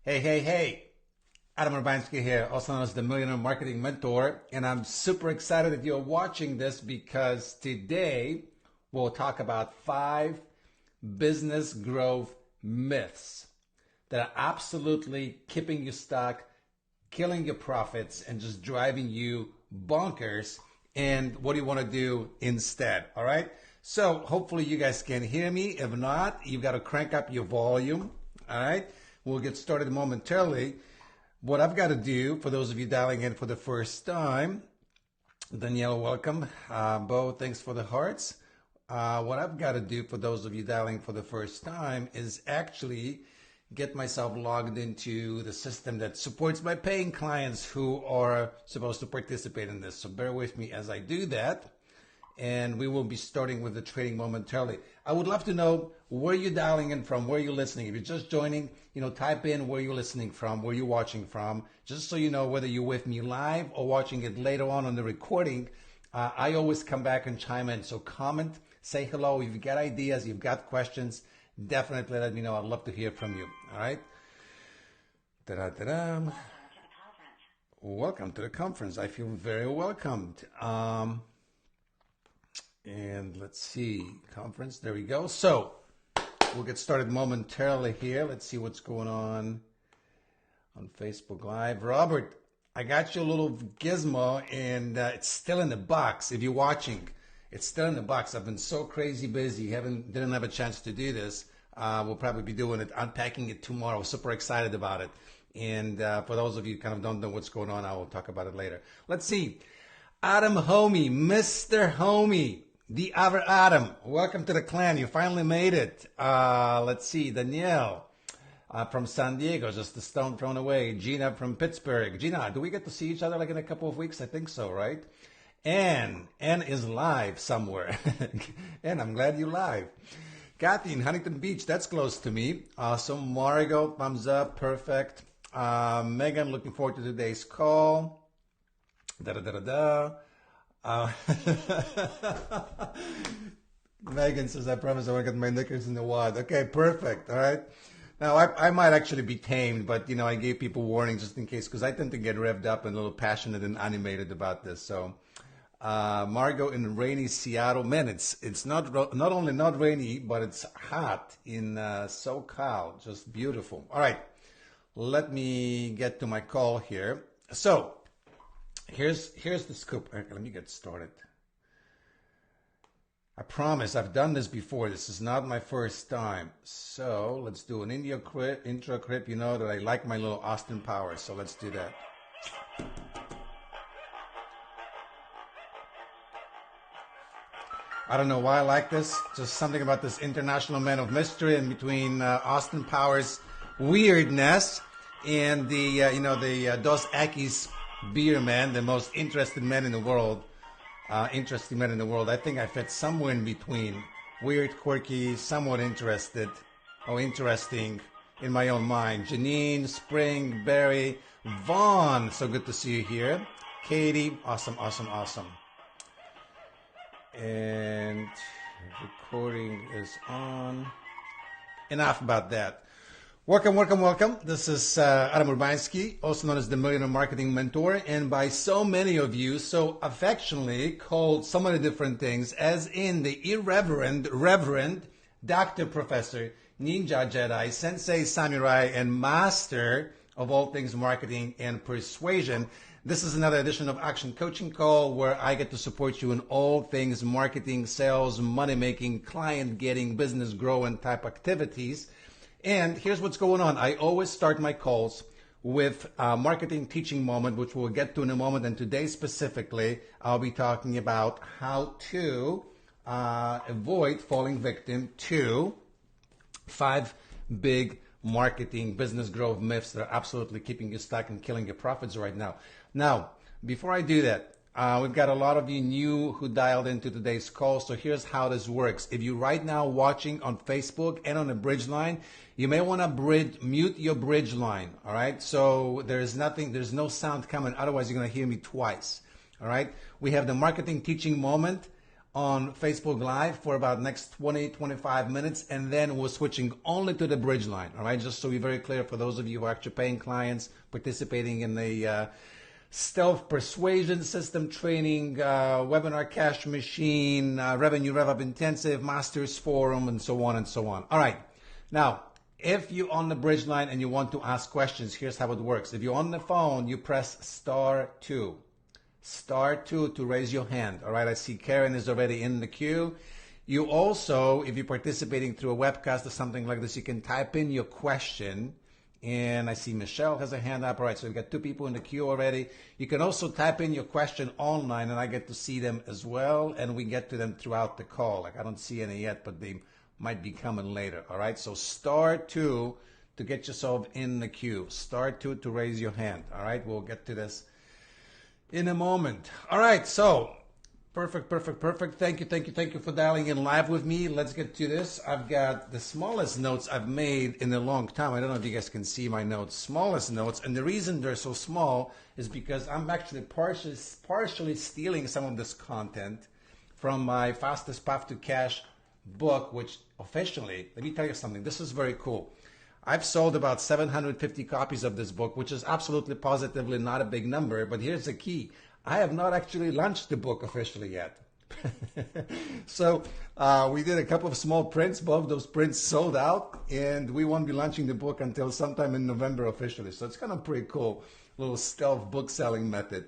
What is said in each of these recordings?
Hey, hey, hey. Adam Urbanski here, also known as the Millionaire Marketing Mentor. And I'm super excited that you're watching this because today we'll talk about 5 business growth myths that are absolutely keeping you stuck, killing your profits, and just driving you bonkers. And what do you want to do instead? All right. So hopefully you guys can hear me. If not, you've got to crank up your volume. All right. We'll get started momentarily. What I've got to do, for those of you dialing in for the first time, Danielle, welcome. Bo, thanks for the hearts. What I've got to do for those of you dialing for the first time is actually get myself logged into the system that supports my paying clients who are supposed to participate in this. So bear with me as I do that. And we will be starting with the training momentarily. I would love to know where you're dialing in from, where you're listening. If you're just joining, type in where you're listening from, where you're watching from, just so you know whether you're with me live or watching it later on the recording. I always come back and chime in. So comment, say hello. If you've got ideas, you've got questions, definitely let me know. I'd love to hear from you. All right. Ta-da-ta-da. Welcome to the conference. I feel very welcomed. And let's see, conference, there we go. So we'll get started momentarily here. Let's see what's going on Facebook Live. Robert, I got you a little gizmo and it's still in the box. If you're watching, it's still in the box. I've been so crazy busy, didn't have a chance to do this. We'll probably be doing it, unpacking it tomorrow. Super excited about it. And for those of you who kind of don't know what's going on, I will talk about it later. Let's see. Adam Homey, Mr. Homey. The other Adam, welcome to the clan. You finally made it. Let's see, Danielle from San Diego, just a stone thrown away. Gina from Pittsburgh. Gina, do we get to see each other like in a couple of weeks? I think so, right? Ann is live somewhere. And I'm glad you're live. Kathy in Huntington Beach, that's close to me. Awesome. Margot, thumbs up, perfect. Megan, looking forward to today's call. Da-da-da-da-da. Megan says, I promise I won't get my knickers in the wad. Okay, perfect. All right. Now, I might actually be tamed, but, I gave people warning just in case, because I tend to get revved up and a little passionate and animated about this. So, Margot in rainy Seattle. Man, it's not only not rainy, but it's hot in SoCal. Just beautiful. All right. Let me get to my call here. So, Here's the scoop. Okay, let me get started. I promise I've done this before. This is not my first time. So let's do an intro clip. You know that I like my little Austin Powers. So let's do that. I don't know why I like this. Just something about this international man of mystery and between Austin Powers' weirdness and the Dos Equis beer man, the most interesting man in the world. I think I fit somewhere in between. Weird, quirky, somewhat interesting in my own mind. Janine, Spring, Barry, Vaughn, so good to see you here. Katie, awesome. And recording is on. Enough about that. Welcome. This is Adam Urbanski, also known as the Millionaire Marketing Mentor, and by so many of you, so affectionately called so many different things, as in the irreverent Reverend Dr. Professor, Ninja Jedi, Sensei Samurai, and Master of all things marketing and persuasion. This is another edition of Action Coaching Call, where I get to support you in all things marketing, sales, money making, client getting, business growing type activities. And here's what's going on. I always start my calls with a marketing teaching moment, which we'll get to in a moment. And today specifically, I'll be talking about how to avoid falling victim to 5 big marketing business growth myths that are absolutely keeping you stuck and killing your profits right now. Now, before I do that, we've got a lot of you new who dialed into today's call. So here's how this works. If you're right now watching on Facebook and on the bridge line, you may want to mute your bridge line. All right. So there's no sound coming. Otherwise, you're going to hear me twice. All right. We have the marketing teaching moment on Facebook Live for about next 20, 25 minutes, and then we're switching only to the bridge line, all right? Just so we're very clear for those of you who are actually paying clients, participating in the Stealth Persuasion System training, Webinar Cash Machine, Revenue Rev Up Intensive, Masters Forum, and so on and so on. All right, now, if you're on the bridge line and you want to ask questions, here's how it works. If you're on the phone, you press *2. *2 to raise your hand. All right, I see Karen is already in the queue. You also, if you're participating through a webcast or something like this, you can type in your question. And I see Michelle has a hand up. All right, so we've got 2 people in the queue already. You can also type in your question online, and I get to see them as well, and we get to them throughout the call. Like, I don't see any yet, but they might be coming later. All right, so *2 to get yourself in the queue. *2 to raise your hand. All right, we'll get to this in a moment. All right, so perfect. Thank you for dialing in live with me. Let's get to this. I've got the smallest notes I've made in a long time. I don't know if you guys can see my notes. Smallest notes, and the reason they're so small is because I'm actually partially stealing some of this content from my Fastest Path to Cash book, which officially, let me tell you something, this is very cool. I've sold about 750 copies of this book, which is absolutely positively not a big number, but here's the key. I have not actually launched the book officially yet. So we did a couple of small prints. Both those prints sold out, and we won't be launching the book until sometime in November officially. So it's kind of pretty cool, little stealth book selling method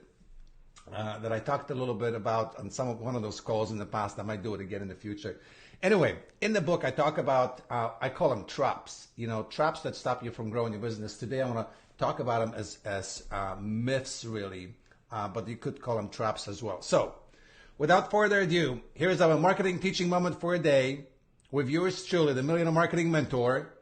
that I talked a little bit about on one of those calls in the past. I might do it again in the future. Anyway, in the book, I talk about, I call them traps, traps that stop you from growing your business. Today, I want to talk about them as myths, really, but you could call them traps as well. So, without further ado, here's our marketing teaching moment for a day with yours truly, the Millionaire Marketing Mentor.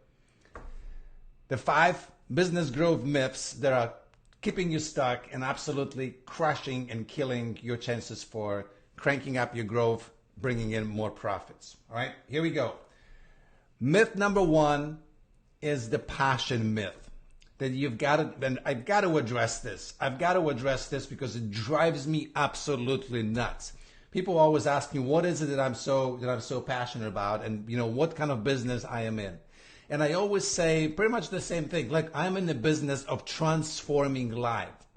The 5 business growth myths that are keeping you stuck and absolutely crushing and killing your chances for cranking up your growth, bringing in more profits. All right, here we go. Myth number 1 is the passion myth. That you've got to, and I've got to address this. I've got to address this because it drives me absolutely nuts. People always ask me, what is it that I'm so passionate about, and what kind of business I am in. And I always say pretty much the same thing. Like, I'm in the business of transforming life.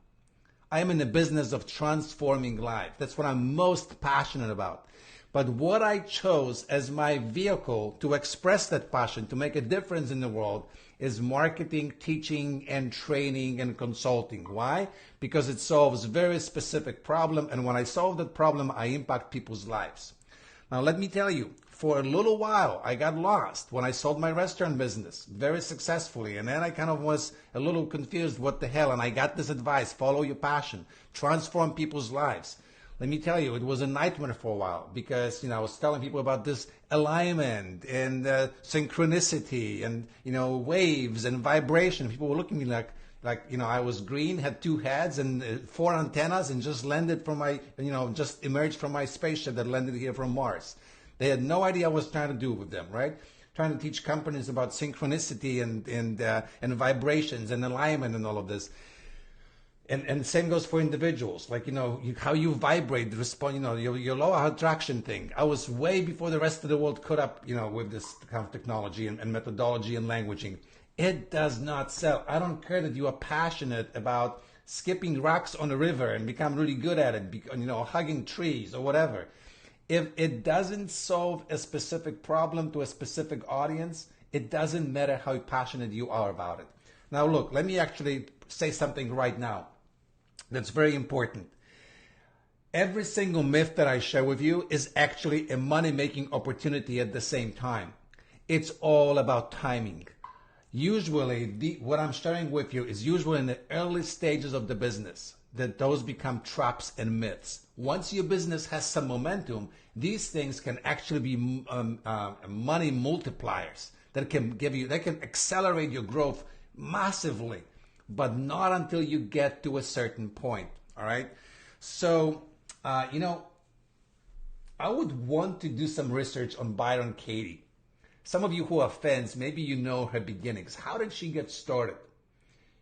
I am in the business of transforming life. That's what I'm most passionate about. But what I chose as my vehicle to express that passion, to make a difference in the world, is marketing, teaching, and training and consulting. Why? Because it solves a very specific problem, and when I solve that problem, I impact people's lives. Now, let me tell you, for a little while, I got lost when I sold my restaurant business very successfully, and then I kind of was a little confused, what the hell, and I got this advice: follow your passion, transform people's lives. Let me tell you, it was a nightmare for a while because, I was telling people about this alignment and synchronicity and, waves and vibration. People were looking at me like, I was green, had 2 heads and 4 antennas, and just landed from my, just emerged from my spaceship that landed here from Mars. They had no idea what I was trying to do with them, right? Trying to teach companies about synchronicity and vibrations and alignment and all of this. And same goes for individuals, like, how you vibrate, respond, your law of attraction thing. I was way before the rest of the world caught up, with this kind of technology and methodology and languaging. It does not sell. I don't care that you are passionate about skipping rocks on a river and become really good at it, hugging trees or whatever. If it doesn't solve a specific problem to a specific audience, it doesn't matter how passionate you are about it. Now, look, let me actually say something right now that's very important. Every single myth that I share with you is actually a money-making opportunity at the same time. It's all about timing. Usually, what I'm sharing with you is usually in the early stages of the business that those become traps and myths. Once your business has some momentum, these things can actually be money multipliers that can accelerate your growth massively, but not until you get to a certain point. All right. So, I would want to do some research on Byron Katie. Some of you who are fans, maybe you know her beginnings. How did she get started?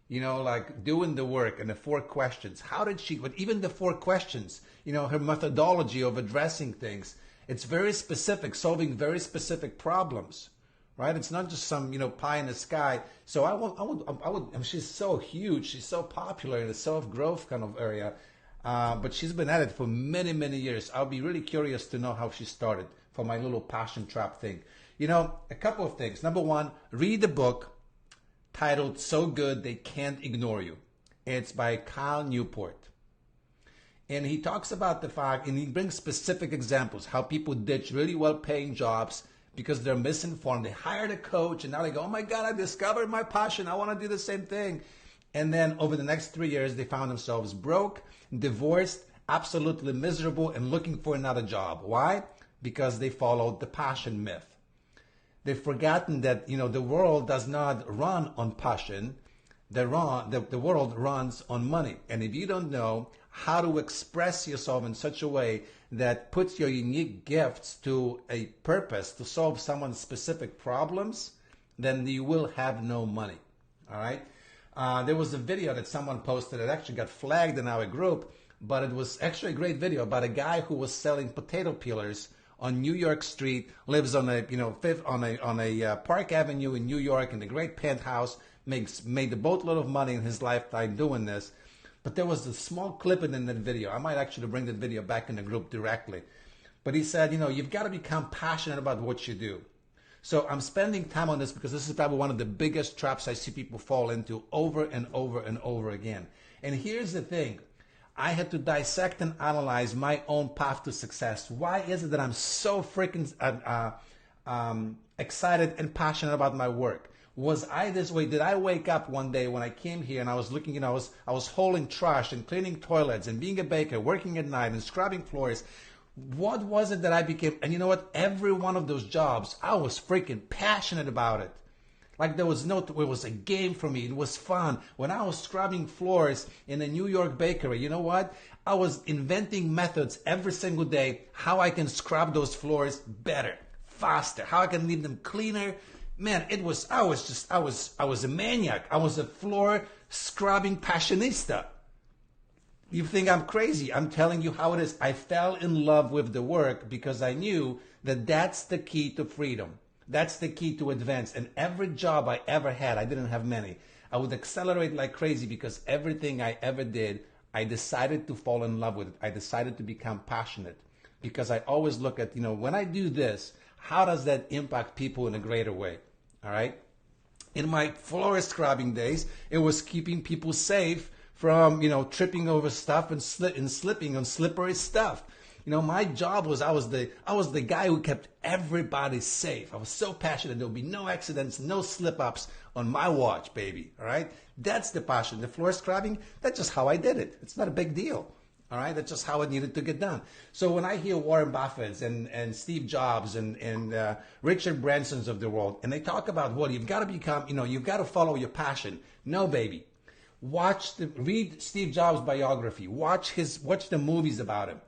Like doing the work and the 4 questions. How did she, but even the 4 questions, her methodology of addressing things, It's very specific, solving very specific problems, right? It's not just some, pie in the sky. So I mean, she's so huge, she's so popular in the self-growth kind of area, but she's been at it for many, many years. I'll be really curious to know how she started for my little passion trap thing. A couple of things. Number one, read the book titled So Good They Can't Ignore You. It's by Cal Newport. And he talks about the fact, and he brings specific examples, how people ditch really well-paying jobs because they're misinformed. They hired a coach, and now they go, oh my God, I discovered my passion. I want to do the same thing. And then over the next 3 years, they found themselves broke, divorced, absolutely miserable, and looking for another job. Why? Because they followed the passion myth. They've forgotten that, the world does not run on passion. The world runs on money. And if you don't know how to express yourself in such a way that puts your unique gifts to a purpose to solve someone's specific problems, then you will have no money. All right? There was a video that someone posted that actually got flagged in our group, but it was actually a great video about a guy who was selling potato peelers on New York Street, lives on a Park Avenue in New York in a great penthouse, made a boatload of money in his lifetime doing this. But there was a small clip in that video. I might actually bring that video back in the group directly. But he said, you've got to become passionate about what you do. So I'm spending time on this because this is probably one of the biggest traps I see people fall into over and over and over again. And here's the thing. I had to dissect and analyze my own path to success. Why is it that I'm so freaking excited and passionate about my work? Was I this way? Did I wake up one day when I came here and I was looking, I was hauling trash and cleaning toilets and being a baker, working at night and scrubbing floors. What was it that I became? And you know what? Every one of those jobs, I was freaking passionate about it. Like it was a game for me. It was fun. When I was scrubbing floors in a New York bakery, you know what? I was inventing methods every single day how I can scrub those floors better, faster, how I can leave them cleaner. Man, I was a maniac. I was a floor scrubbing passionista. You think I'm crazy. I'm telling you how it is. I fell in love with the work because I knew that that's the key to freedom. That's the key to advance. And every job I ever had, I didn't have many, I would accelerate like crazy because everything I ever did, I decided to fall in love with it. I decided to become passionate because I always look at, when I do this, how does that impact people in a greater way? All right. In my floor scrubbing days, it was keeping people safe from, tripping over stuff and slipping on slippery stuff. My job was I was the guy who kept everybody safe. I was so passionate there would be no accidents, no slip-ups on my watch, baby. All right? That's the passion. The floor scrubbing, that's just how I did it. It's not a big deal. All right? That's just how it needed to get done. So when I hear Warren Buffett and Steve Jobs and Richard Branson's of the world, and they talk about what you've got to become, you've got to follow your passion. No, baby. Read Steve Jobs' biography. Watch the movies about him.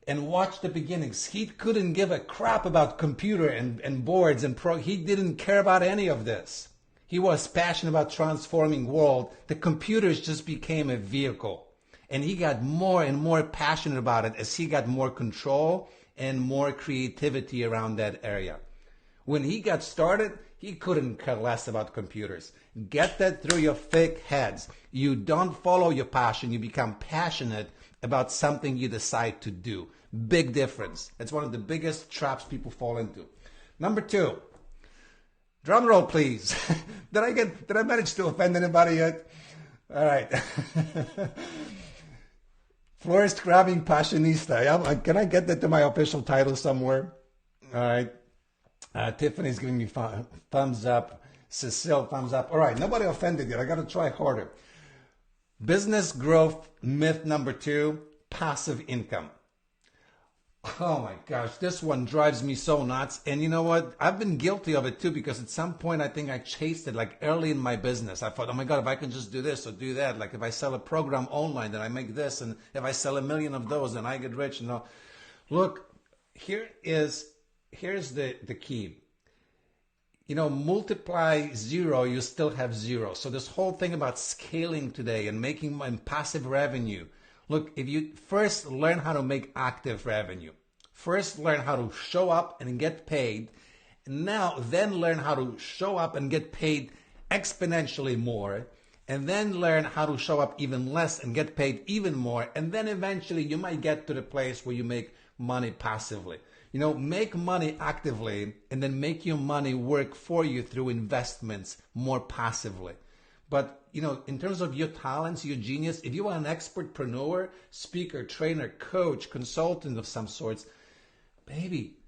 And watch the beginnings. He couldn't give a crap about computer and boards and he didn't care about any of this. He was passionate about transforming world. The computers just became a vehicle. And he got more and more passionate about it as he got more control and more creativity around that area. When he got started, he couldn't care less about computers. Get that through your thick heads. You don't follow your passion. You become passionate about something you decide to do. Big difference. That's one of the biggest traps people fall into. Number 2, drum roll, please. Did I manage to offend anybody yet? All right. Floor scrubbing passionista. Can I get that to my official title somewhere? All right. Tiffany's giving me thumbs up. Cecile, thumbs up. All right. Nobody offended yet. I got to try harder. Business growth myth number 2, passive income. Oh my gosh, this one drives me so nuts. And you know what? I've been guilty of it too because at some point I think I chased it like early in my business. I thought, oh my God, if I can just do this or do that, like if I sell a program online, then I make this. And if I sell 1 million of those, then I get rich. Look, here's the key. Multiply 0, you still have 0. So this whole thing about scaling today and making passive revenue. Look, if you first learn how to make active revenue, First, learn how to show up and get paid. Now, then learn how to show up and get paid exponentially more. And then learn how to show up even less and get paid even more. And then eventually you might get to the place where you make money passively. Make money actively and then make your money work for you through investments more passively. But, in terms of your talents, your genius, if you are an expertpreneur, speaker, trainer, coach, consultant of some sorts, baby,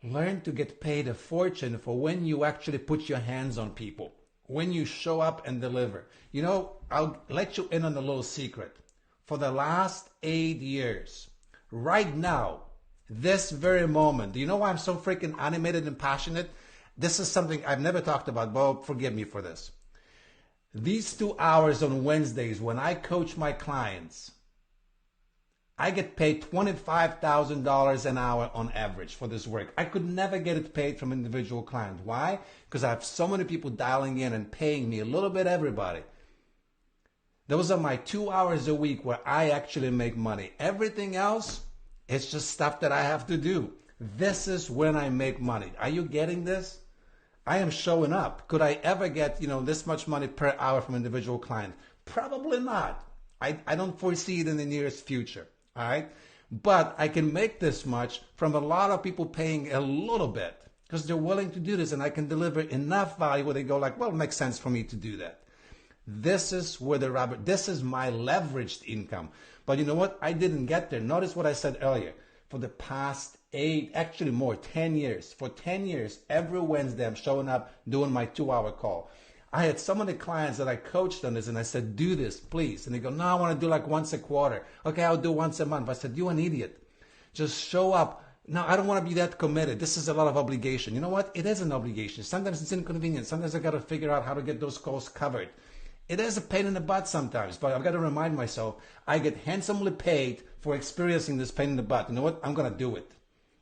learn to get paid a fortune for when you actually put your hands on people, when you show up and deliver. I'll let you in on a little secret. For the last 8 years, right now, this very moment, do you know why I'm so freaking animated and passionate? This is something I've never talked about, but forgive me for this. These 2 hours on Wednesdays when I coach my clients, I get paid $25,000 an hour on average for this work. I could never get it paid from individual client. Why? Because I have so many people dialing in and paying me a little bit everybody. Those are my 2 hours a week where I actually make money. Everything else, it's just stuff that I have to do. This is when I make money. Are you getting this? I am showing up. Could I ever get, this much money per hour from an individual client? Probably not. I don't foresee it in the nearest future. All right. But I can make this much from a lot of people paying a little bit because they're willing to do this, and I can deliver enough value where they go like, well, it makes sense for me to do that. This is where this is my leveraged income. But you know what? I didn't get there. Notice what I said earlier. For the past 10 years. For 10 years, every Wednesday, I'm showing up doing my 2-hour call. I had some of the clients that I coached on this, and I said, do this, please. And they go, no, I want to do like once a quarter. Okay, I'll do once a month. I said, you're an idiot. Just show up. No, I don't want to be that committed. This is a lot of obligation. You know what? It is an obligation. Sometimes it's inconvenient. Sometimes I got to figure out how to get those calls covered. It is a pain in the butt sometimes, but I've got to remind myself, I get handsomely paid for experiencing this pain in the butt. You know what? I'm going to do it.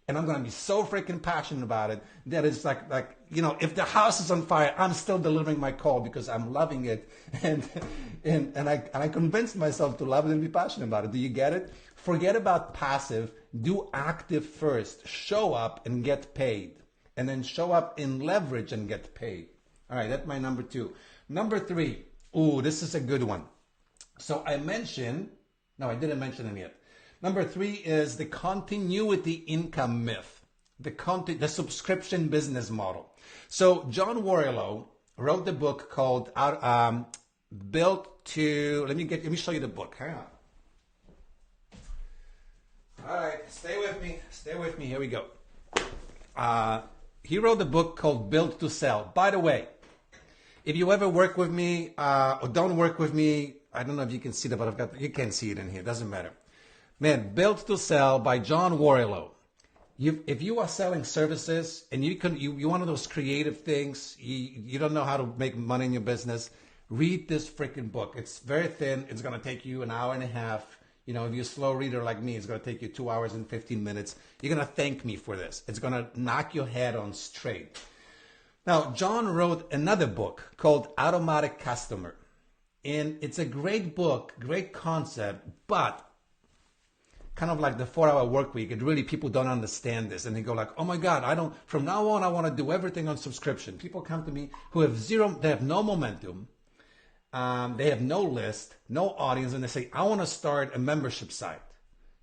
And I'm going to be so freaking passionate about it that it's like, if the house is on fire, I'm still delivering my call because I'm loving it. And I convinced myself to love it and be passionate about it. Do you get it? Forget about passive. Do active first. Show up and get paid. And then show up in leverage and get paid. All right, that's my number 2. Number 3. Ooh, this is a good one. So I didn't mention it yet. Number 3 is the continuity income myth, the subscription business model. So John Warrillow wrote the book called Built to. Let me show you the book. Hang on. All right, stay with me. Here we go. He wrote a book called Built to Sell. By the way, if you ever work with me or don't work with me, I don't know if you can see that, but you can see it in here. Doesn't matter. Man, Built to Sell by John Warrillow. If you are selling services and you one of those creative things, you don't know how to make money in your business, read this freaking book. It's very thin. It's going to take you an hour and a half. If you're a slow reader like me, it's going to take you 2 hours and 15 minutes. You're going to thank me for this. It's going to knock your head on straight. Now, John wrote another book called Automatic Customer. And it's a great book, great concept, but kind of like the 4-hour work week, people don't understand this. And they go like, oh my God, from now on, I want to do everything on subscription. People come to me who have they have no momentum. They have no list, no audience. And they say, I want to start a membership site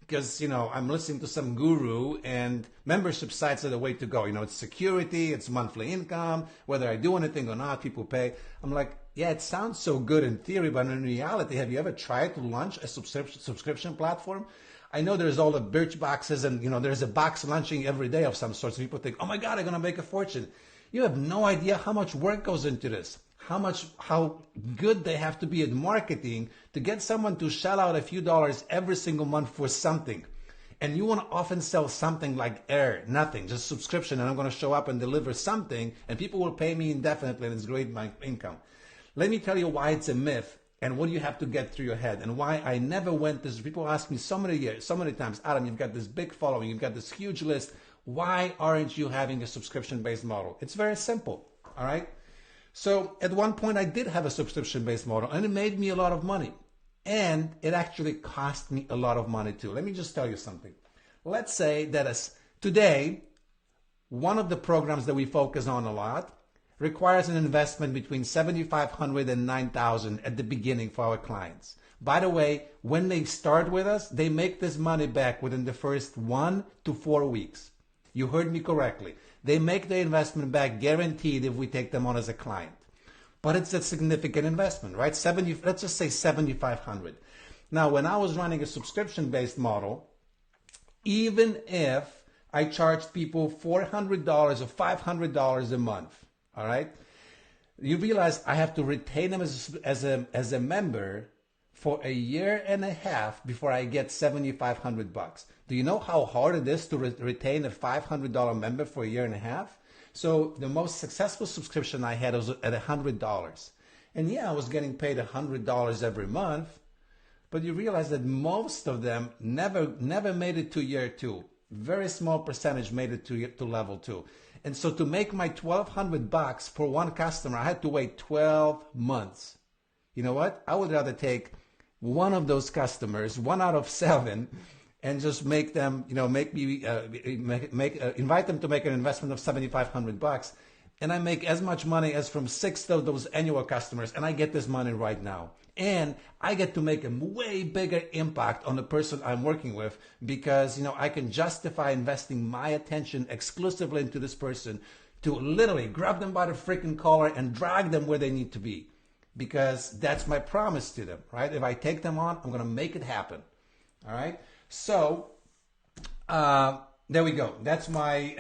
because, I'm listening to some guru and membership sites are the way to go. It's security, it's monthly income, whether I do anything or not, people pay. I'm like, yeah, it sounds so good in theory, but in reality, have you ever tried to launch a subscription platform? I know there's all the birch boxes and, there's a box launching every day of some sort. So people think, oh my God, I'm going to make a fortune. You have no idea how much work goes into this, how good they have to be at marketing to get someone to shell out a few dollars every single month for something. And you want to often sell something like air, nothing, just subscription. And I'm going to show up and deliver something and people will pay me indefinitely and it's great my income. Let me tell you why it's a myth. And what do you have to get through your head? And why I never went this. People ask me so many times, Adam, you've got this big following, you've got this huge list. Why aren't you having a subscription-based model? It's very simple, all right? So at one point I did have a subscription-based model and it made me a lot of money. And it actually cost me a lot of money too. Let me just tell you something. Let's say that Today, one of the programs that we focus on a lot requires an investment between $7,500 and $9,000 at the beginning for our clients. By the way, when they start with us, they make this money back within the first 1 to 4 weeks. You heard me correctly. They make the investment back guaranteed if we take them on as a client. But it's a significant investment, right? Let's just say $7,500. Now, when I was running a subscription-based model, even if I charged people $400 or $500 a month, all right, you realize I have to retain them as a member for a year and a half before I get $7,500. Do you know how hard it is to retain a $500 member for a year and a half? So the most successful subscription I had was at $100. And yeah, I was getting paid $100 every month, but you realize that most of them never made it to year 2. Very small percentage made it to level 2. And so to make my $1,200 for one customer, I had to wait 12 months. You know what? I would rather take one of those customers, 1 out of 7, and just make them, invite them to make an investment of $7,500, and I make as much money as from 6 of those annual customers, and I get this money right now. And I get to make a way bigger impact on the person I'm working with because, I can justify investing my attention exclusively into this person to literally grab them by the freaking collar and drag them where they need to be. Because that's my promise to them, right? If I take them on, I'm going to make it happen. All right. So there we go. That's my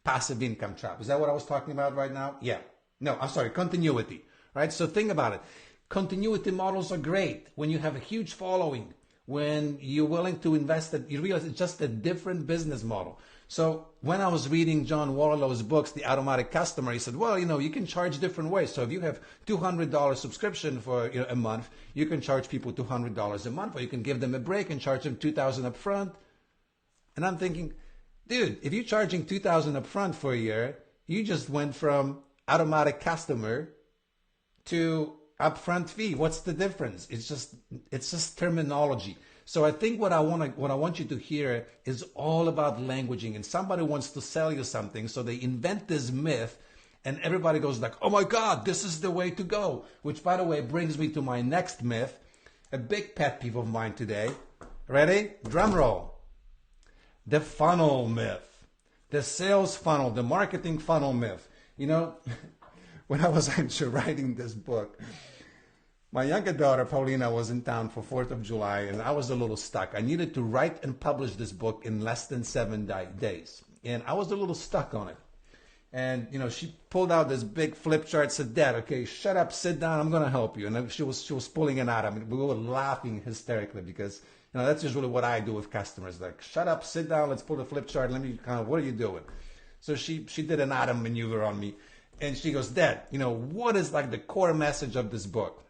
passive income trap. Is that what I was talking about right now? Yeah. No, I'm sorry. Continuity. Right. So think about it. Continuity models are great when you have a huge following, when you're willing to invest. That you realize it's just a different business model. So when I was reading John Warrillow's books, The Automatic Customer, he said, well, you can charge different ways. So if you have $200 subscription for a month, you can charge people $200 a month, or you can give them a break and charge them $2,000 up front. And I'm thinking, dude, if you're charging $2,000 up front for a year, you just went from automatic customer to upfront fee. What's the difference? It's just terminology. So I think what I want you to hear is all about languaging. And somebody wants to sell you something, so they invent this myth, and everybody goes like, "Oh my God, this is the way to go." Which, by the way, brings me to my next myth, a big pet peeve of mine today. Ready? Drum roll. The funnel myth, the sales funnel, the marketing funnel myth. When I was actually writing this book, my younger daughter, Paulina, was in town for 4th of July, and I was a little stuck. I needed to write and publish this book in less than 7 days, and I was a little stuck on it. And, she pulled out this big flip chart, said, "Dad, okay, shut up, sit down, I'm going to help you." And she was pulling it out. I mean, we were laughing hysterically because, that's usually what I do with customers. Like, "Shut up, sit down, let's pull the flip chart, let me what are you doing?" So she did an Adam maneuver on me, and she goes, "Dad, what is like the core message of this book?"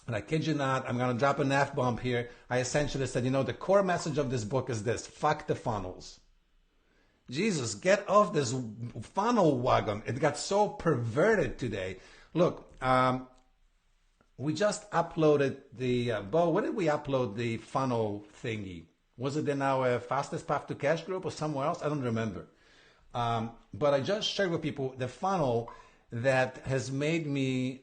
And I kid you not, I'm going to drop an F-bomb here. I essentially said, the core message of this book is this: fuck the funnels. Jesus, get off this funnel wagon. It got so perverted today. Look, we just uploaded the, Bo, what did we upload the funnel thingy? Was it in our Fastest Path to Cash group or somewhere else? I don't remember. But I just shared with people the funnel that has made me,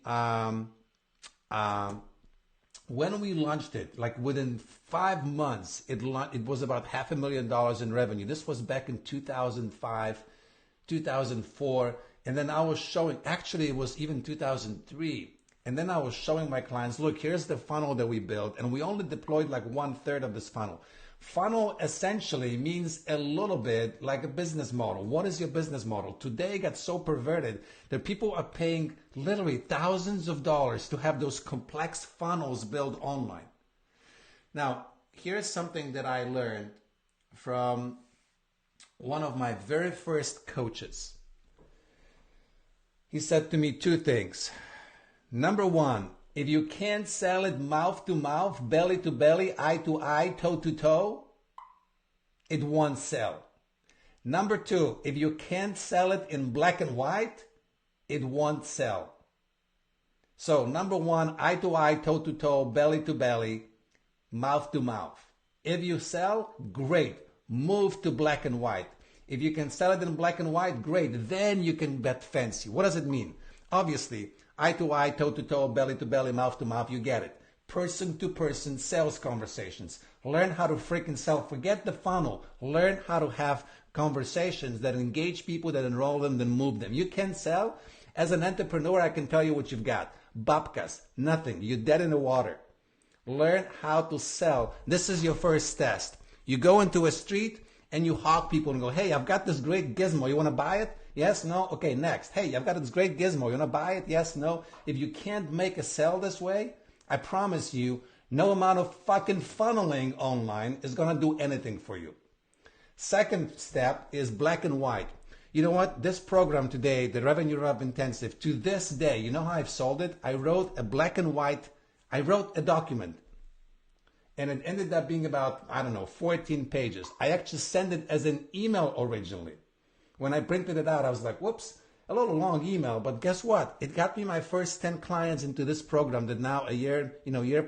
when we launched it, like within 5 months, it was about $500,000 in revenue. This was back in 2005, 2004. And then I was showing, actually it was even 2003. And then I was showing my clients, look, here's the funnel that we built. And we only deployed like 1/3 of this funnel. Funnel essentially means a little bit like a business model. What is your business model? Today it got so perverted that people are paying literally thousands of dollars to have those complex funnels built online. Now, here's something that I learned from one of my very first coaches. He said to me 2 things. Number 1, if you can't sell it mouth to mouth, belly to belly, eye to eye, toe to toe, it won't sell. Number 2, if you can't sell it in black and white, it won't sell. So number 1, eye to eye, toe to toe, belly to belly, mouth to mouth. If you sell, great. Move to black and white. If you can sell it in black and white, great. Then you can bet fancy. What does it mean? Obviously, eye to eye, toe to toe, belly to belly, mouth to mouth, you get it. Person to person sales conversations. Learn how to freaking sell. Forget the funnel. Learn how to have conversations that engage people, that enroll them, then move them. You can sell. As an entrepreneur, I can tell you what you've got. Babkas, nothing. You're dead in the water. Learn how to sell. This is your first test. You go into a street and you hawk people and go, hey, I've got this great gizmo. You want to buy it? Yes, no? Okay, next. Hey, I've got this great gizmo. You want to buy it? Yes, no? If you can't make a sell this way, I promise you, no amount of fucking funneling online is going to do anything for you. Second step is black and white. You know what? This program today, the Revenue Rev Intensive, to this day, you know how I've sold it? I wrote a black and white, I wrote a document. And it ended up being about, 14 pages. I actually sent it as an email originally. When I printed it out, I was like, whoops, a little long email. But guess what? It got me my first 10 clients into this program that now a year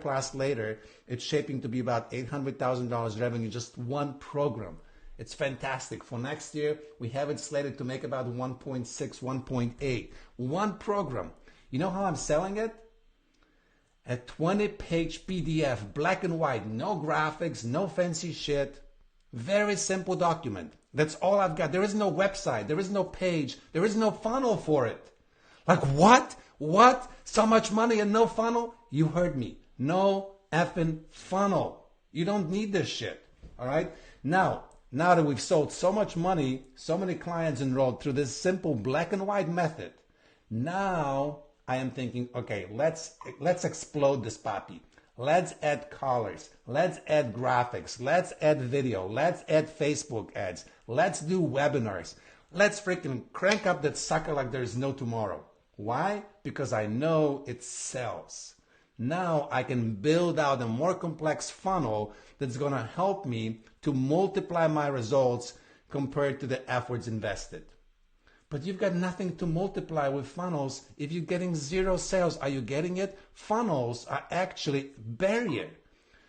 plus later, it's shaping to be about $800,000 revenue, just one program. It's fantastic. For next year, we have it slated to make about 1.6, 1.8. One program. You know how I'm selling it? A 20-page PDF, black and white, no graphics, no fancy shit. Very simple document. That's all I've got. There is no website. There is no page. There is no funnel for it. Like, what? What? So much money and no funnel? You heard me. No effing funnel. You don't need this shit. All right? Now that we've sold so much money, so many clients enrolled through this simple black and white method, now I am thinking, okay, let's explode this puppy. Let's add colors. Let's add graphics. Let's add video. Let's add Facebook ads. Let's do webinars. Let's freaking crank up that sucker like there's no tomorrow. Why? Because I know it sells. Now I can build out a more complex funnel that's going to help me to multiply my results compared to the efforts invested. But you've got nothing to multiply with funnels if you're getting zero sales. Are you getting it? Funnels are actually barrier.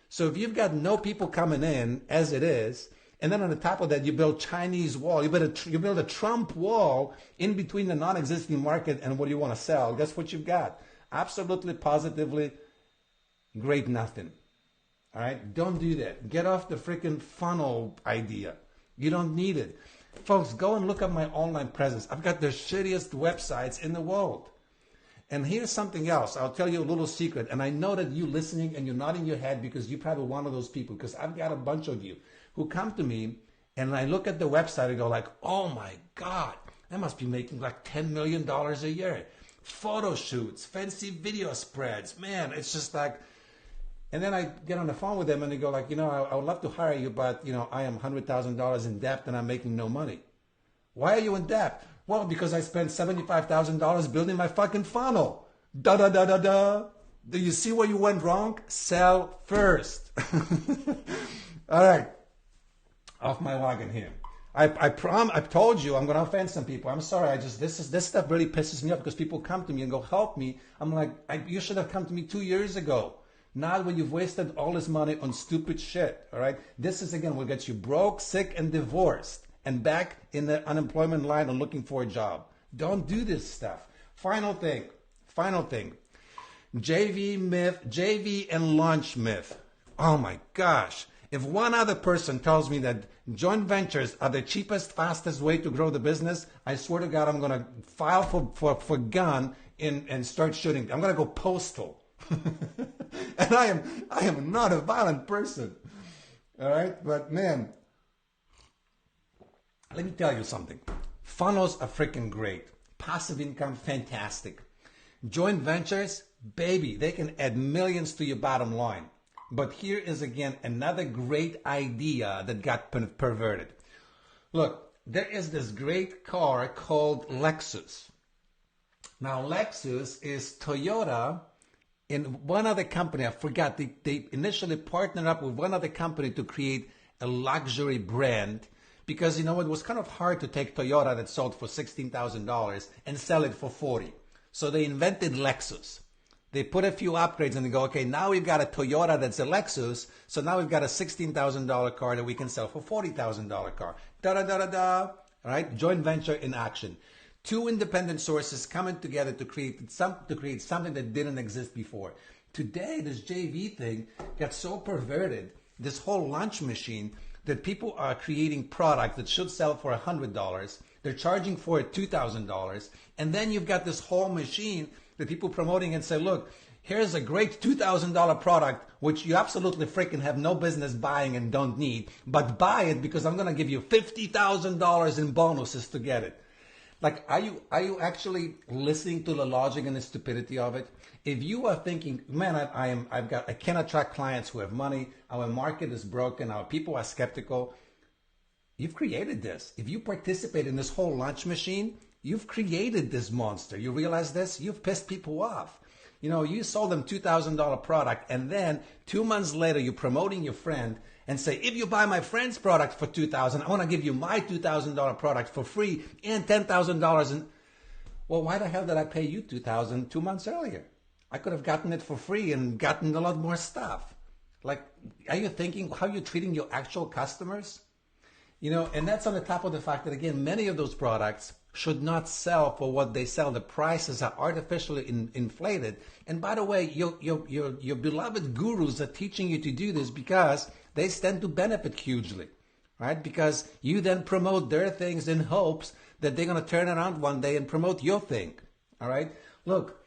So if you've got no people coming in as it is, and then on the top of that you build Chinese wall, you build a Trump wall in between the non-existing market and what you want to sell, guess what you've got? Absolutely, positively, great nothing. All right? Don't do that. Get off the freaking funnel idea. You don't need it. Folks, go and look at my online presence. I've got the shittiest websites in the world. And here's something else. I'll tell you a little secret. And I know that you listening and you're nodding your head because you're probably one of those people, because I've got a bunch of you who come to me and I look at the website and go like, oh my God, I must be making like $10 million a year. Photo shoots, fancy video spreads. Man, it's just like, and then I get on the phone with them and they go like, I would love to hire you, but, I am $100,000 in debt and I'm making no money. Why are you in debt? Well, because I spent $75,000 building my fucking funnel. Da-da-da-da-da. Do you see where you went wrong? Sell first. All right. Off my wagon here. I've told you I'm going to offend some people. I'm sorry. This stuff really pisses me off because people come to me and go, help me. I'm like, you should have come to me 2 years ago. Not when you've wasted all this money on stupid shit, all right? This is, again, what gets you broke, sick, and divorced and back in the unemployment line and looking for a job. Don't do this stuff. Final thing. JV and launch myth. Oh, my gosh. If one other person tells me that joint ventures are the cheapest, fastest way to grow the business, I swear to God, I'm going to file for gun and start shooting. I'm going to go postal. And I am not a violent person. All right? But man, let me tell you something. Funnels are freaking great. Passive income, fantastic. Joint ventures, baby, they can add millions to your bottom line. But here is again another great idea that got perverted. Look, there is this great car called Lexus. Now, Lexus is Toyota. In one other company, I forgot, they initially partnered up with one other company to create a luxury brand because, it was kind of hard to take Toyota that sold for $16,000 and sell it for $40,000. So they invented Lexus. They put a few upgrades and they go, okay, now we've got a Toyota that's a Lexus. So now we've got a $16,000 car that we can sell for $40,000 car. Da da da da da. All right, joint venture in action. Two independent sources coming together to create something that didn't exist before. Today, this JV thing got so perverted, this whole lunch machine, that people are creating product that should sell for $100. They're charging for it $2,000. And then you've got this whole machine that people promoting and say, look, here's a great $2,000 product, which you absolutely freaking have no business buying and don't need, but buy it because I'm going to give you $50,000 in bonuses to get it. Like, are you actually listening to the logic and the stupidity of it? If you are thinking, man, I can't attract clients who have money, our market is broken, our people are skeptical, you've created this. If you participate in this whole lunch machine, you've created this monster. You realize this? You've pissed people off. You know, you sold them $2,000 product, and then 2 months later, you're promoting your friend and say, if you buy my friend's product for $2,000, I want to give you my $2,000 product for free and $10,000. And well, why the hell did I pay you $2,000 2 months earlier? I could have gotten it for free and gotten a lot more stuff. Like, are you thinking how you're treating your actual customers? You know, and that's on the top of the fact that, again, many of those products should not sell for what they sell. The prices are artificially inflated. And by the way, your beloved gurus are teaching you to do this because they stand to benefit hugely, right? Because you then promote their things in hopes that they're going to turn around one day and promote your thing, all right? Look,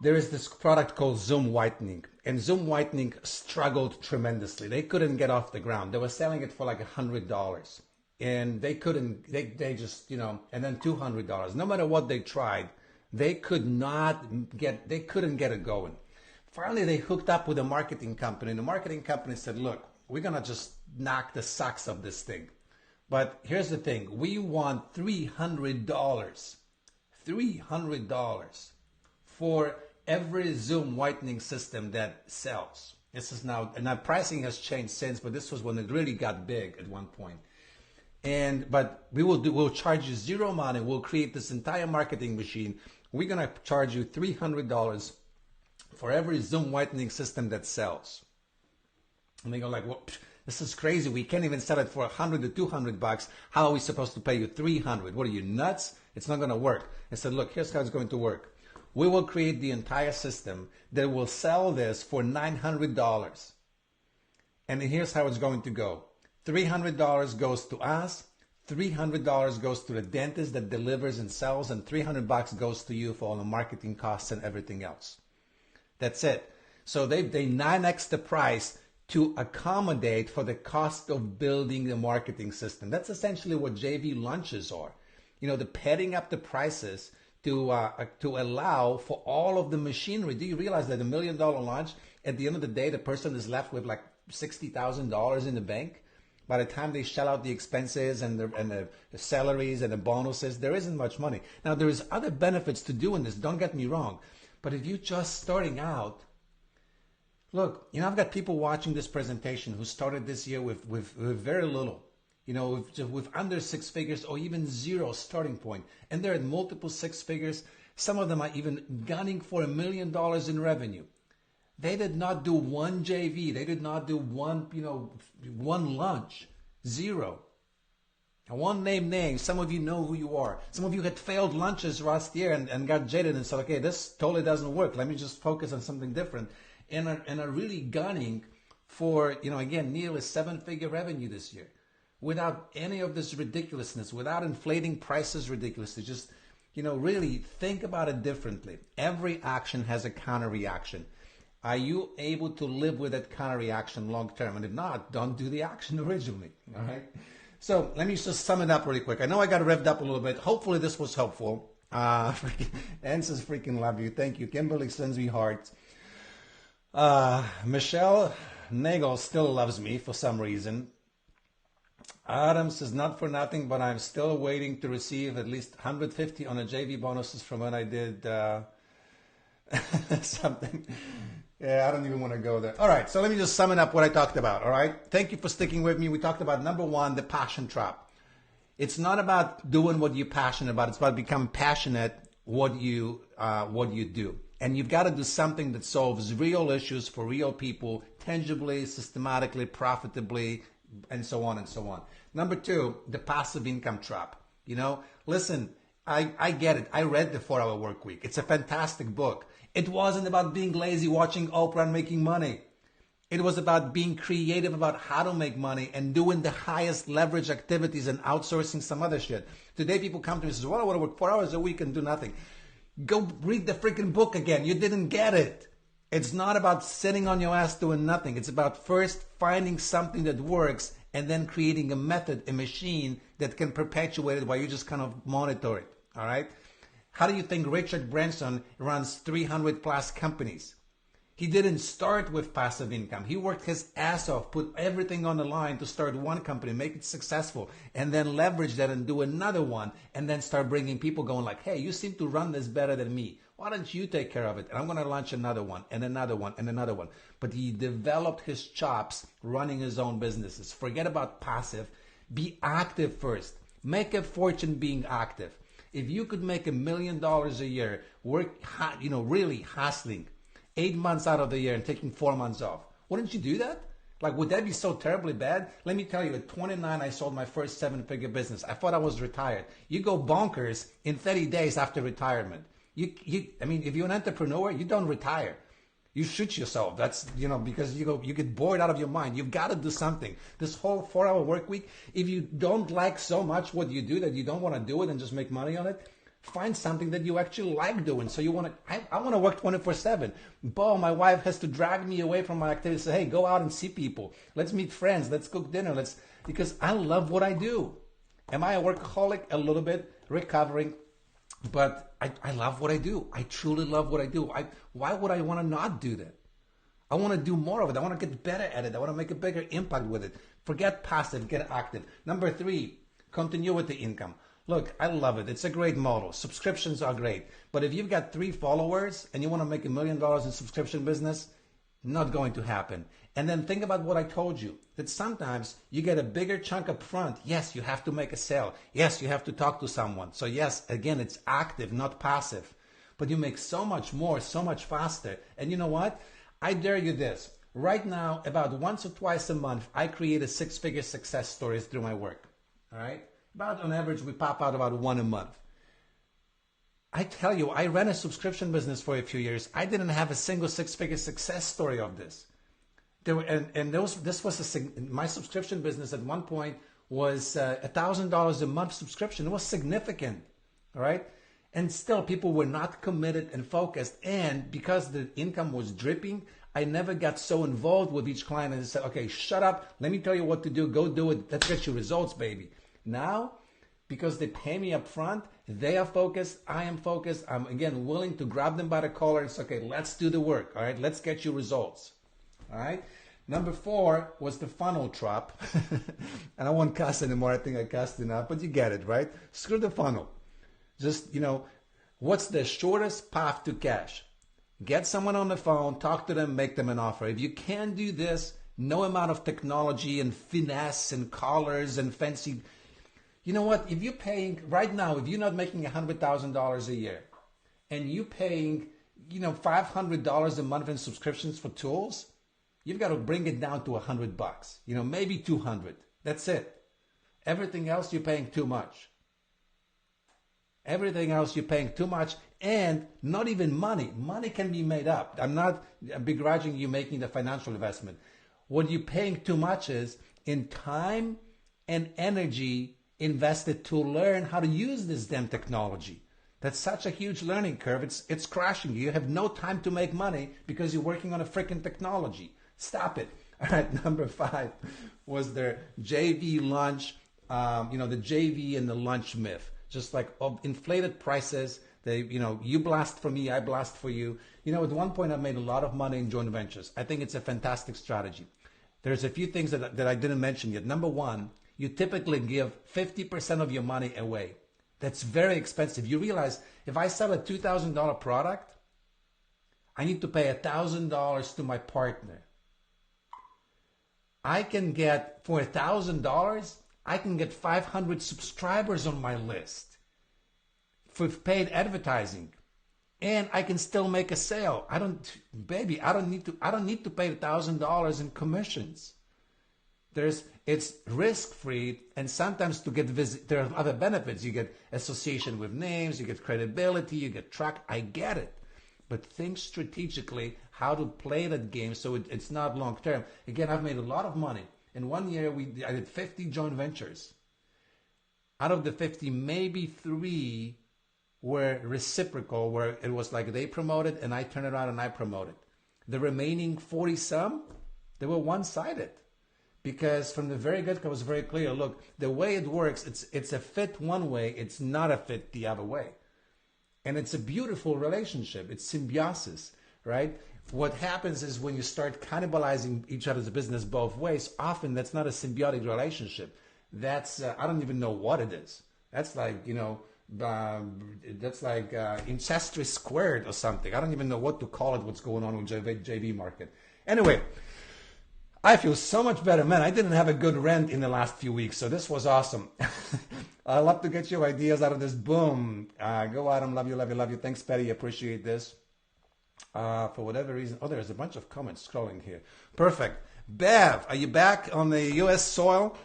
there is this product called Zoom Whitening, and Zoom Whitening struggled tremendously. They couldn't get off the ground. They were selling it for like $100. And they couldn't, they just, you know, and then $200. No matter what they tried, they couldn't get it going. Finally, they hooked up with a marketing company. And the marketing company said, look, we're going to just knock the socks off this thing. But here's the thing. We want $300. $300 for every Zoom whitening system that sells. This is now, and now pricing has changed since, but this was when it really got big at one point. But we'll charge you zero money. We'll create this entire marketing machine. We're gonna charge you $300 for every Zoom whitening system that sells. And they go like, well, this is crazy. We can't even sell it for $100 to $200. How are we supposed to pay you $300? What are you, nuts? It's not gonna work. I said, look, here's how it's going to work. We will create the entire system that will sell this for $900. And here's how it's going to go. $300 goes to us, $300 goes to the dentist that delivers and sells, and $300 goes to you for all the marketing costs and everything else. That's it. So they 9x the price to accommodate for the cost of building the marketing system. That's essentially what JV lunches are. You know, the padding up the prices to allow for all of the machinery. Do you realize that $1 million lunch, at the end of the day, the person is left with like $60,000 in the bank? By the time they shell out the expenses and the salaries and the bonuses, there isn't much money. Now, there is other benefits to doing this, don't get me wrong. But if you're just starting out, look, you know, I've got people watching this presentation who started this year with very little, you know, with under 6 figures or even zero starting point. And they're at multiple 6 figures. Some of them are even gunning for $1 million in revenue. They did not do one JV. They did not do one lunch. Zero. I won't name names. Some of you know who you are. Some of you had failed lunches last year and got jaded and said, okay, this totally doesn't work. Let me just focus on something different. And are really gunning for, again, nearly 7-figure revenue this year without any of this ridiculousness, without inflating prices ridiculously. Just, really think about it differently. Every action has a counter reaction. Are you able to live with that counter reaction long term? And if not, don't do the action originally. All right. So let me just sum it up really quick. I know I got revved up a little bit. Hopefully this was helpful. Ann says, freaking love you. Thank you. Kimberly sends me hearts. Michelle Nagel still loves me for some reason. Adam says, not for nothing, but I'm still waiting to receive at least 150 on a JV bonuses from when I did something. Yeah, I don't even want to go there. All right, so let me just sum it up what I talked about, all right? Thank you for sticking with me. We talked about, number one, the passion trap. It's not about doing what you're passionate about. It's about becoming passionate what you do. And you've got to do something that solves real issues for real people, tangibly, systematically, profitably, and so on and so on. Number two, the passive income trap. Listen, I get it. I read The 4-Hour Work Week. It's a fantastic book. It wasn't about being lazy, watching Oprah and making money. It was about being creative about how to make money and doing the highest leverage activities and outsourcing some other shit. Today people come to me and say, well, I want to work 4 hours a week and do nothing. Go read the freaking book again. You didn't get it. It's not about sitting on your ass doing nothing. It's about first finding something that works and then creating a method, a machine that can perpetuate it while you just kind of monitor it. All right? How do you think Richard Branson runs 300 plus companies? He didn't start with passive income. He worked his ass off, put everything on the line to start one company, make it successful, and then leverage that and do another one, and then start bringing people going like, hey, you seem to run this better than me. Why don't you take care of it? And I'm going to launch another one and another one and another one. But he developed his chops running his own businesses. Forget about passive. Be active first. Make a fortune being active. If you could make $1 million a year, work, really hustling, 8 months out of the year and taking 4 months off, wouldn't you do that? Like, would that be so terribly bad? Let me tell you, at 29, I sold my first 7-figure business. I thought I was retired. You go bonkers in 30 days after retirement. If you're an entrepreneur, you don't retire. You shoot yourself. That's, because you get bored out of your mind. You've got to do something. This whole 4-hour work week, if you don't like so much what you do that you don't want to do it and just make money on it, find something that you actually like doing. So you want to, I want to work 24/7. Bo, my wife has to drag me away from my activities. Say, hey, go out and see people. Let's meet friends. Let's cook dinner. Because I love what I do. Am I a workaholic? A little bit, recovering. But I love what I do. I truly love what I do. Why would I want to not do that? I want to do more of it. I want to get better at it. I want to make a bigger impact with it. Forget passive, get active. Number 3, continuity income. Look, I love it. It's a great model. Subscriptions are great. But if you've got 3 followers and you want to make $1 million in subscription business, not going to happen. And then think about what I told you, that sometimes you get a bigger chunk up front. Yes, you have to make a sale. Yes, you have to talk to someone. So yes, again, it's active, not passive. But you make so much more, so much faster. And you know what? I dare you this. Right now, about once or twice a month, I create a 6-figure success stories through my work. All right? About on average, we pop out about 1 a month. I tell you, I ran a subscription business for a few years. I didn't have a single 6-figure success story of this. My subscription business at one point was $1,000 a month subscription. It was significant, all right? And still, people were not committed and focused. And because the income was dripping, I never got so involved with each client and said, okay, shut up. Let me tell you what to do. Go do it. Let's get you results, baby. Now, because they pay me up front, they are focused, I am focused. I'm, again, willing to grab them by the collar and say, okay, let's do the work, all right? Let's get you results, all right? Number 4 was the funnel trap. And I won't cuss anymore. I think I cussed enough, but you get it, right? Screw the funnel. Just, what's the shortest path to cash? Get someone on the phone, talk to them, make them an offer. If you can do this, no amount of technology and finesse and collars and fancy. You know what? If you're paying right now, if you're not making $100,000 a year and you're paying, $500 a month in subscriptions for tools, you've got to bring it down to $100, maybe 200. That's it. Everything else you're paying too much. Everything else you're paying too much, and not even money. Money can be made up. I'm not begrudging you making the financial investment. What you're paying too much is in time and energy invested to learn how to use this damn technology. That's such a huge learning curve. It's crashing you. You have no time to make money because you're working on a freaking technology. Stop it. All right, number 5 was the JV lunch, the JV and the lunch myth. Just like inflated prices. You blast for me, I blast for you. At one point I made a lot of money in joint ventures. I think it's a fantastic strategy. There's a few things that I didn't mention yet. Number 1, you typically give 50% of your money away. That's very expensive. You realize if I sell a $2,000 product, I need to pay $1,000 to my partner. I can get, for $1,000, I can get 500 subscribers on my list for paid advertising. and I can still make a sale. I don't need to pay $1,000 in commissions. It's risk free, and sometimes to get there are other benefits. You get association with names, you get credibility, you get track. I get it, but think strategically how to play that game so it's not long term. Again, I've made a lot of money. In 1 year, I did 50 joint ventures. Out of the 50, maybe 3 were reciprocal, where it was like they promoted and I turned around and I promoted. The remaining 40 some, they were one-sided. Because from the very get-go, it was very clear, look, the way it works, it's a fit one way, it's not a fit the other way. And it's a beautiful relationship. It's symbiosis, right? What happens is when you start cannibalizing each other's business both ways, often that's not a symbiotic relationship. That's, I don't even know what it is. That's like, incestuous squared or something. I don't even know what to call it, what's going on with JV market. Anyway, I feel so much better. Man, I didn't have a good rent in the last few weeks, so this was awesome. I'd love to get your ideas out of this. Boom. Go Adam. Love you, love you, love you. Thanks, Patty. Appreciate this. For whatever reason. Oh, there's a bunch of comments scrolling here. Perfect. Bev, are you back on the U.S. soil?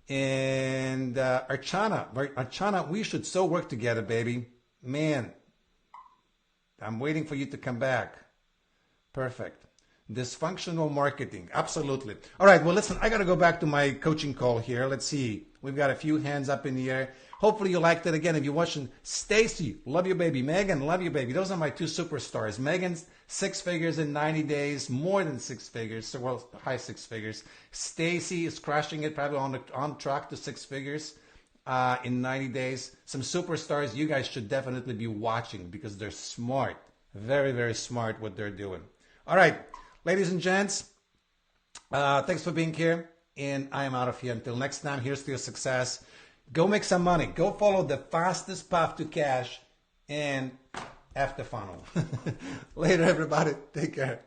And Archana, we should so work together, baby. Man, I'm waiting for you to come back. Perfect. Dysfunctional marketing. Absolutely. All right. Well, listen, I got to go back to my coaching call here. Let's see. We've got a few hands up in the air. Hopefully you liked it. Again, if you're watching, Stacy, love you, baby. Megan, love you, baby. Those are my 2 superstars. Megan's 6 figures in 90 days, more than 6 figures. So, well, high 6 figures. Stacy is crushing it, probably on track to 6 figures in 90 days. Some superstars you guys should definitely be watching because they're smart. Very, very smart what they're doing. All right. Ladies and gents, thanks for being here, and I am out of here. Until next time, here's to your success. Go make some money. Go follow the fastest path to cash and F the funnel. Later, everybody. Take care.